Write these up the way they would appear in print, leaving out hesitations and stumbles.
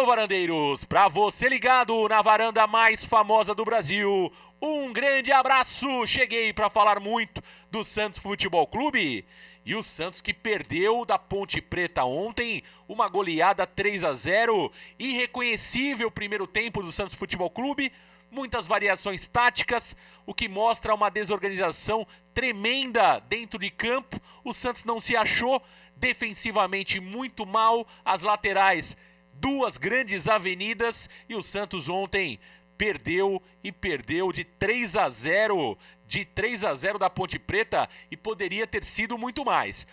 Alô, varandeiros! Pra você ligado na varanda mais famosa do Brasil, um grande abraço! Cheguei pra falar muito do Santos Futebol Clube. E o Santos que perdeu da Ponte Preta ontem, uma goleada 3-0, irreconhecível primeiro tempo do Santos Futebol Clube, muitas variações táticas, o que mostra uma desorganização tremenda dentro de campo. O Santos não se achou, defensivamente muito mal, as laterais, duas grandes avenidas, e o Santos ontem perdeu de 3-0, de 3-0 da Ponte Preta, e poderia ter sido muito mais.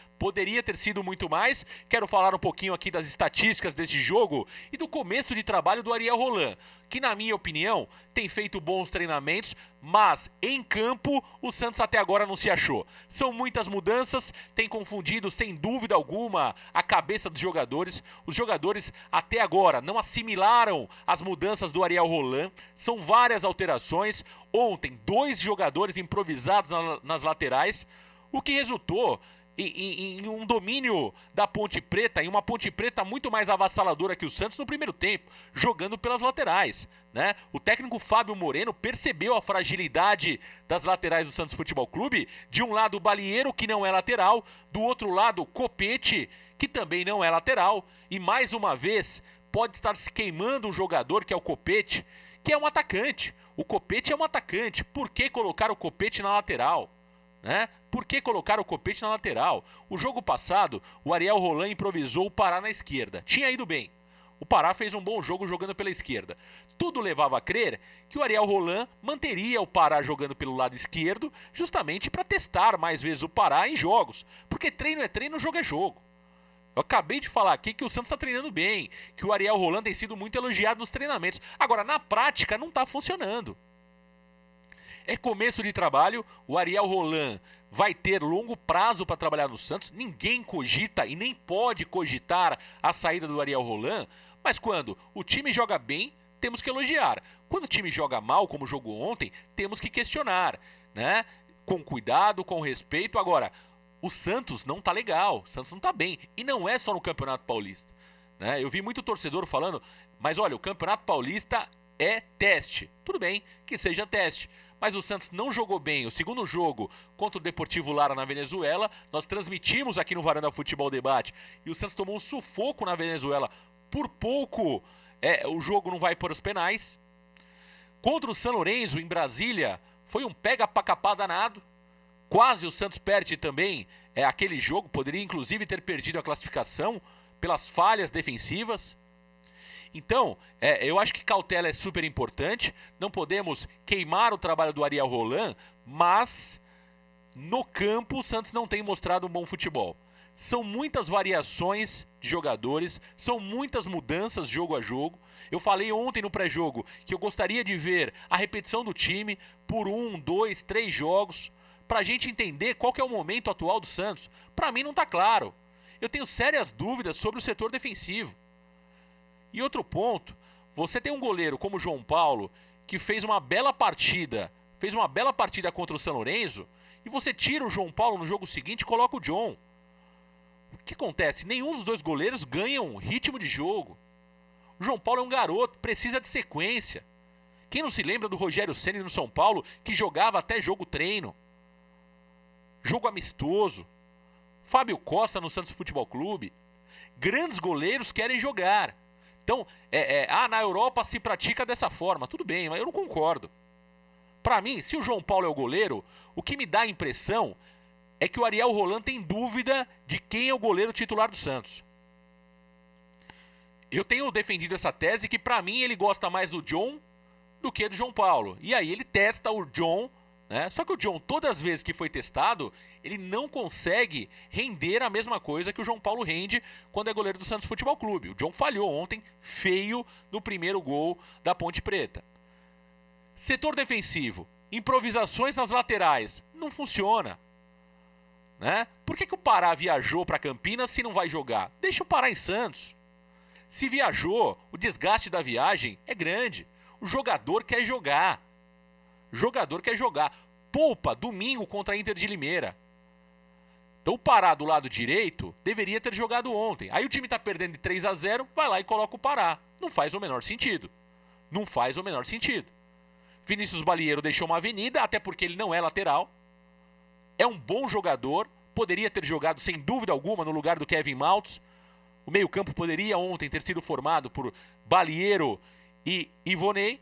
Quero falar um pouquinho aqui das estatísticas desse jogo e do começo de trabalho do Ariel Roland, que na minha opinião tem feito bons treinamentos, mas em campo o Santos até agora não se achou. São muitas mudanças, tem confundido sem dúvida alguma a cabeça dos jogadores. Os jogadores até agora não assimilaram as mudanças do Ariel Roland, são várias alterações. Ontem, 2 jogadores improvisados nas laterais, o que resultou em um domínio da Ponte Preta, em uma Ponte Preta muito mais avassaladora que o Santos no primeiro tempo, jogando pelas laterais, né? O técnico Fábio Moreno percebeu a fragilidade das laterais do Santos Futebol Clube. De um lado o Balieiro, que não é lateral, do outro lado o Copete, que também não é lateral, e mais uma vez pode estar se queimando um jogador que é o Copete, que é um atacante. O Copete é um atacante, por que colocar o Copete na lateral? Né? Por que colocar o Copete na lateral? O jogo passado, o Ariel Roland improvisou o Pará na esquerda. Tinha ido bem. O Pará fez um bom jogo jogando pela esquerda. Tudo levava a crer que o Ariel Roland manteria o Pará jogando pelo lado esquerdo, justamente para testar mais vezes o Pará em jogos. Porque treino é treino, jogo é jogo. Eu acabei de falar aqui que o Santos está treinando bem, que o Ariel Roland tem sido muito elogiado nos treinamentos. Agora, na prática, não está funcionando. É começo de trabalho, o Ariel Roland vai ter longo prazo para trabalhar no Santos. Ninguém cogita e nem pode cogitar a saída do Ariel Roland, mas quando o time joga bem, temos que elogiar. Quando o time joga mal, como jogou ontem, temos que questionar, né? Com cuidado, com respeito. Agora, o Santos não tá legal, o Santos não tá bem, e não é só no Campeonato Paulista, né? Eu vi muito torcedor falando, mas olha, o Campeonato Paulista é teste. Tudo bem que seja teste, mas o Santos não jogou bem. O segundo jogo contra o Deportivo Lara na Venezuela, nós transmitimos aqui no Varanda Futebol Debate, e o Santos tomou um sufoco na Venezuela. Por pouco o jogo não vai para os penais. Contra o São Lourenço, em Brasília, foi um pega-pra-capá danado. Quase o Santos perde também aquele jogo, poderia inclusive ter perdido a classificação pelas falhas defensivas. Então, eu acho que cautela é super importante, não podemos queimar o trabalho do Ariel Roland, mas no campo o Santos não tem mostrado um bom futebol. São muitas variações de jogadores, são muitas mudanças jogo a jogo. Eu falei ontem no pré-jogo que eu gostaria de ver a repetição do time por 1, 2, 3 jogos, para a gente entender qual que é o momento atual do Santos. Para mim não está claro. Eu tenho sérias dúvidas sobre o setor defensivo. E outro ponto, você tem um goleiro como o João Paulo, que fez uma bela partida contra o São Lourenço, e você tira o João Paulo no jogo seguinte e coloca o John. O que acontece? Nenhum dos dois goleiros ganham ritmo de jogo. O João Paulo é um garoto, precisa de sequência. Quem não se lembra do Rogério Ceni no São Paulo, que jogava até jogo treino? Jogo amistoso. Fábio Costa no Santos Futebol Clube. Grandes goleiros querem jogar. Então, na Europa se pratica dessa forma. Tudo bem, mas eu não concordo. Para mim, se o João Paulo é o goleiro, o que me dá a impressão é que o Ariel Roland tem dúvida de quem é o goleiro titular do Santos. Eu tenho defendido essa tese que, para mim, ele gosta mais do John do que do João Paulo. E aí ele testa o John, né? Só que o John, todas as vezes que foi testado, ele não consegue render a mesma coisa que o João Paulo rende quando é goleiro do Santos Futebol Clube. O John falhou ontem, feio, no primeiro gol da Ponte Preta. Setor defensivo, improvisações nas laterais, não funciona. Né? Por que o Pará viajou para Campinas se não vai jogar? Deixa o Pará em Santos. Se viajou, o desgaste da viagem é grande. O jogador quer jogar. Poupa domingo contra a Inter de Limeira. Então o Pará do lado direito deveria ter jogado ontem. Aí o time tá perdendo de 3-0, vai lá e coloca o Pará. Não faz o menor sentido. Não faz o menor sentido. Vinícius Balieiro deixou uma avenida, até porque ele não é lateral. É um bom jogador, poderia ter jogado sem dúvida alguma no lugar do Kevin Maltz. O meio-campo poderia ontem ter sido formado por Balieiro e Ivonei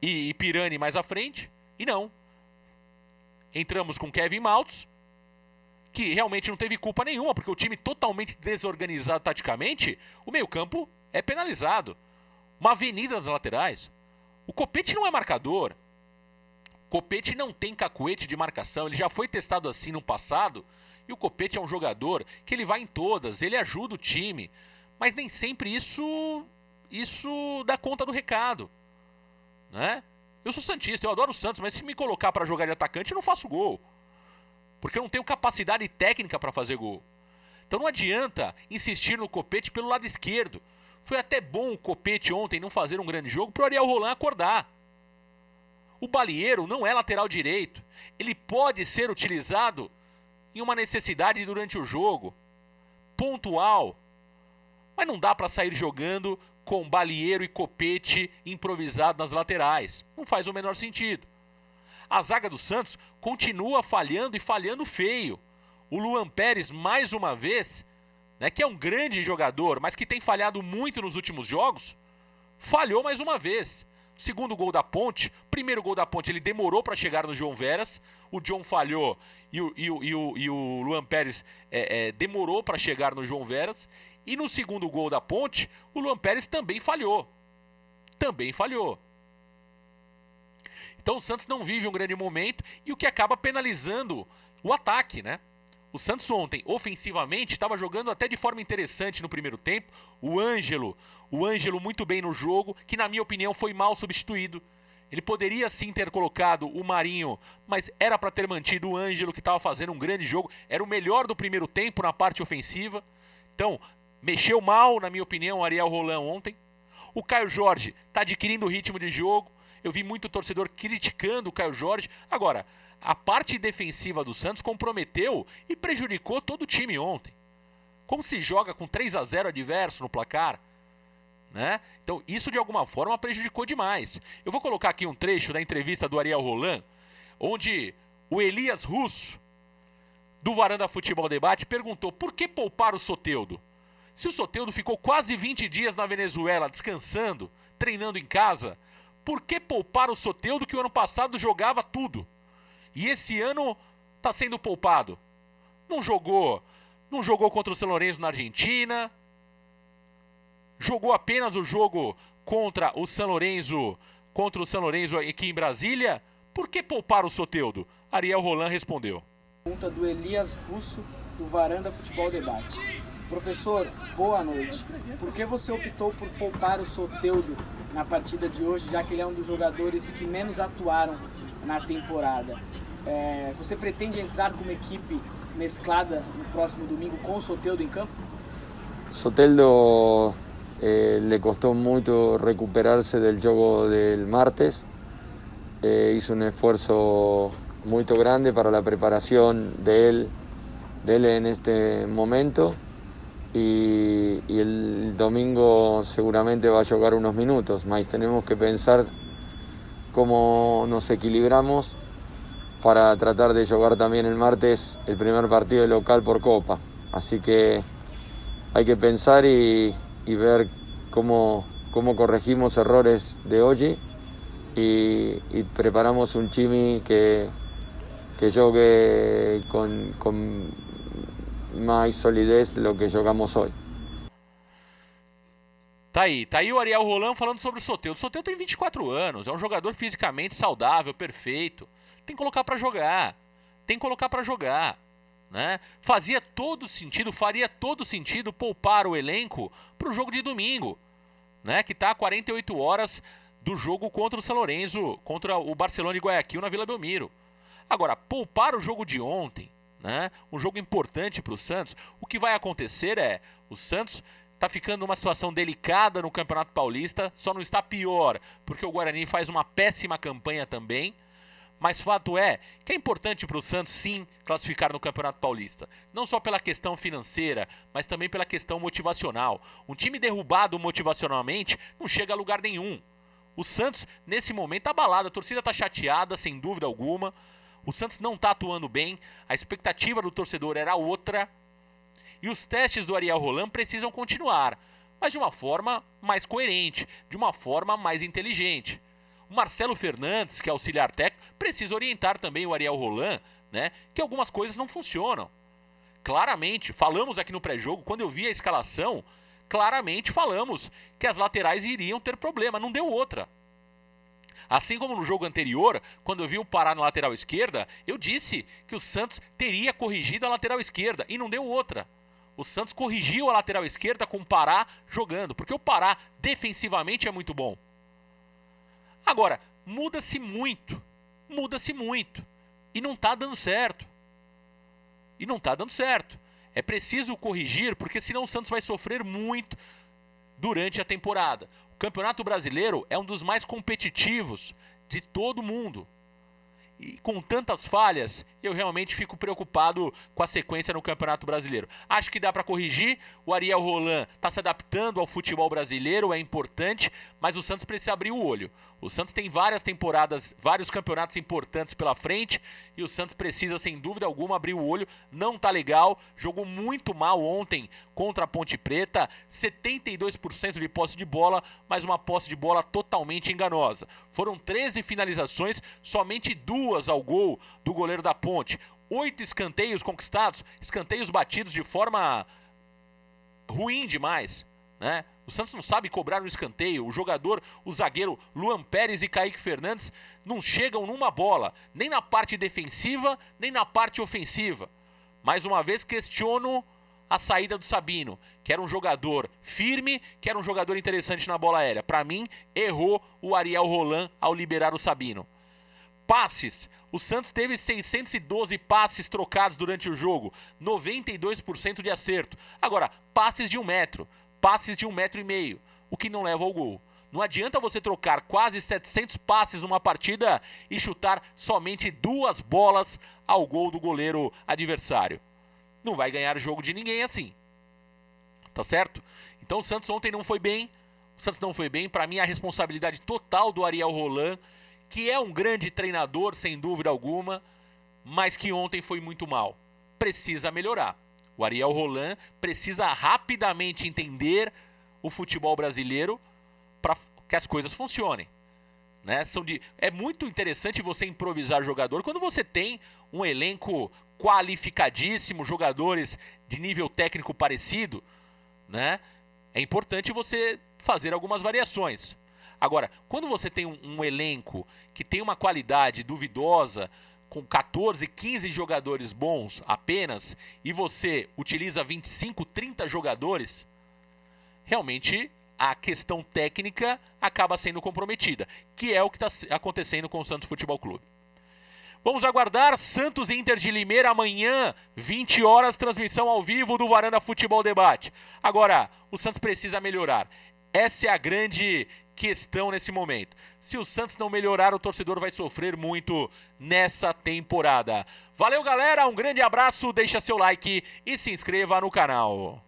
e Pirani mais à frente. E não. Entramos com Kevin Maltz, que realmente não teve culpa nenhuma, porque o time totalmente desorganizado taticamente, o meio-campo é penalizado. Uma avenida nas laterais. O Copete não é marcador. O Copete não tem cacuete de marcação, ele já foi testado assim no passado, e o Copete é um jogador que ele vai em todas, ele ajuda o time, mas nem sempre isso dá conta do recado, né? Eu sou santista, eu adoro o Santos, mas se me colocar para jogar de atacante, eu não faço gol. Porque eu não tenho capacidade técnica para fazer gol. Então não adianta insistir no Copete pelo lado esquerdo. Foi até bom o Copete ontem não fazer um grande jogo para o Ariel Roland acordar. O Balieiro não é lateral direito. Ele pode ser utilizado em uma necessidade durante o jogo, pontual. Mas não dá para sair jogando com Balieiro e Copete improvisado nas laterais. Não faz o menor sentido. A zaga do Santos continua falhando e falhando feio. O Luan Pérez, mais uma vez, né, que é um grande jogador, mas que tem falhado muito nos últimos jogos, falhou mais uma vez. Segundo gol da Ponte, primeiro gol da Ponte, ele demorou para chegar no João Veras, o John falhou e o Luan Pérez demorou para chegar no João Veras, e no segundo gol da Ponte, o Luan Pérez também falhou. Também falhou. Então o Santos não vive um grande momento e o que acaba penalizando o ataque, né? O Santos ontem, ofensivamente, estava jogando até de forma interessante no primeiro tempo. O Ângelo muito bem no jogo, que na minha opinião foi mal substituído. Ele poderia sim ter colocado o Marinho, mas era para ter mantido o Ângelo, que estava fazendo um grande jogo. Era o melhor do primeiro tempo na parte ofensiva. Então, mexeu mal, na minha opinião, o Ariel Roland ontem. O Caio Jorge está adquirindo o ritmo de jogo. Eu vi muito torcedor criticando o Caio Jorge. Agora, a parte defensiva do Santos comprometeu e prejudicou todo o time ontem. Como se joga com 3-0 adverso no placar, né? Então isso de alguma forma prejudicou demais. Eu vou colocar aqui um trecho da entrevista do Ariel Roland, onde o Elias Russo, do Varanda Futebol Debate, perguntou por que poupar o Soteldo? Se o Soteldo ficou quase 20 dias na Venezuela descansando, treinando em casa, por que poupar o Soteldo que o ano passado jogava tudo? E esse ano está sendo poupado. Não jogou contra o São Lourenço na Argentina. Jogou apenas o jogo contra o São Lourenço aqui em Brasília. Por que poupar o Soteldo? Ariel Roland respondeu. Pergunta do Elias Russo, do Varanda Futebol Debate. Professor, boa noite. Por que você optou por poupar o Soteldo na partida de hoje, já que ele é um dos jogadores que menos atuaram na temporada? Se você pretende entrar com uma equipe mesclada no próximo domingo com o Soteldo em campo? Soteldo le costó muito recuperarse del jogo del martes. Hizo un esfuerzo muy grande para la preparación de él en este momento. Y el domingo seguramente va a jugar unos minutos, mas tenemos que pensar cómo nos equilibramos para tratar de jugar también el martes el primer partido local por Copa. Así que hay que pensar y ver cómo corregimos errores de hoy y preparamos un Chimi que juegue con mais solidez do que jogamos hoje. Tá aí o Ariel Roland falando sobre o Soteldo. O Soteldo tem 24 anos, é um jogador fisicamente saudável, perfeito. Tem que colocar para jogar, né? Faria todo sentido poupar o elenco para o jogo de domingo, né? Que tá a 48 horas do jogo contra o São Lourenço, contra o Barcelona de Guayaquil na Vila Belmiro. Agora, poupar o jogo de ontem, né? Um jogo importante para o Santos. O que vai acontecer é, o Santos está ficando numa situação delicada no Campeonato Paulista, só não está pior, porque o Guarani faz uma péssima campanha também, Mas fato é que é importante para o Santos, sim, classificar no Campeonato Paulista. Não só pela questão financeira, mas também pela questão motivacional. Um time derrubado motivacionalmente não chega a lugar nenhum. O Santos, nesse momento, está abalado. A torcida está chateada, sem dúvida alguma. O Santos não está atuando bem. A expectativa do torcedor era outra. E os testes do Ariel Roland precisam continuar, mas de uma forma mais coerente, de uma forma mais inteligente. O Marcelo Fernandes, que é auxiliar técnico, precisa orientar também o Ariel Roland, né, que algumas coisas não funcionam. Claramente, falamos aqui no pré-jogo, quando eu vi a escalação, claramente falamos que as laterais iriam ter problema, não deu outra. Assim como no jogo anterior, quando eu vi o Pará na lateral esquerda, eu disse que o Santos teria corrigido a lateral esquerda e não deu outra. O Santos corrigiu a lateral esquerda com o Pará jogando, porque o Pará defensivamente é muito bom. Agora, muda-se muito, e não está dando certo. É preciso corrigir, porque senão o Santos vai sofrer muito durante a temporada. O Campeonato Brasileiro é um dos mais competitivos de todo mundo. E com tantas falhas, eu realmente fico preocupado com a sequência no Campeonato Brasileiro. Acho que dá para corrigir, o Ariel Roland está se adaptando ao futebol brasileiro, é importante, mas o Santos precisa abrir o olho. O Santos tem várias temporadas, vários campeonatos importantes pela frente, e o Santos precisa, sem dúvida alguma, abrir o olho. Não tá legal, jogou muito mal ontem contra a Ponte Preta, 72% de posse de bola, mas uma posse de bola totalmente enganosa. Foram 13 finalizações, somente 2 ao gol do goleiro da Ponte. 8 escanteios conquistados, escanteios batidos de forma ruim demais, né? O Santos não sabe cobrar no escanteio. O zagueiro Luan Pérez e Kaique Fernandes não chegam numa bola, nem na parte defensiva, nem na parte ofensiva. Mais uma vez questiono a saída do Sabino, que era um jogador firme, que era um jogador interessante na bola aérea. Para mim, errou o Ariel Roland ao liberar o Sabino. Passes. O Santos teve 612 passes trocados durante o jogo, 92% de acerto. Agora, passes de 1 metro, passes de 1,5 metro, o que não leva ao gol. Não adianta você trocar quase 700 passes numa partida e chutar somente 2 bolas ao gol do goleiro adversário. Não vai ganhar jogo de ninguém assim. Tá certo? Então o Santos ontem não foi bem. Para mim, a responsabilidade total do Ariel Roland, que é um grande treinador, sem dúvida alguma, mas que ontem foi muito mal. Precisa melhorar. O Ariel Roland precisa rapidamente entender o futebol brasileiro para que as coisas funcionem. Né? É muito interessante você improvisar jogador quando você tem um elenco qualificadíssimo, jogadores de nível técnico parecido. Né? É importante você fazer algumas variações. Agora, quando você tem um elenco que tem uma qualidade duvidosa, com 14, 15 jogadores bons apenas, e você utiliza 25, 30 jogadores, realmente a questão técnica acaba sendo comprometida, que é o que está acontecendo com o Santos Futebol Clube. Vamos aguardar Santos e Inter de Limeira amanhã, 20 horas, transmissão ao vivo do Varanda Futebol Debate. Agora, o Santos precisa melhorar. Essa é a grande questão nesse momento. Se o Santos não melhorar, o torcedor vai sofrer muito nessa temporada. Valeu, galera, um grande abraço, deixa seu like e se inscreva no canal.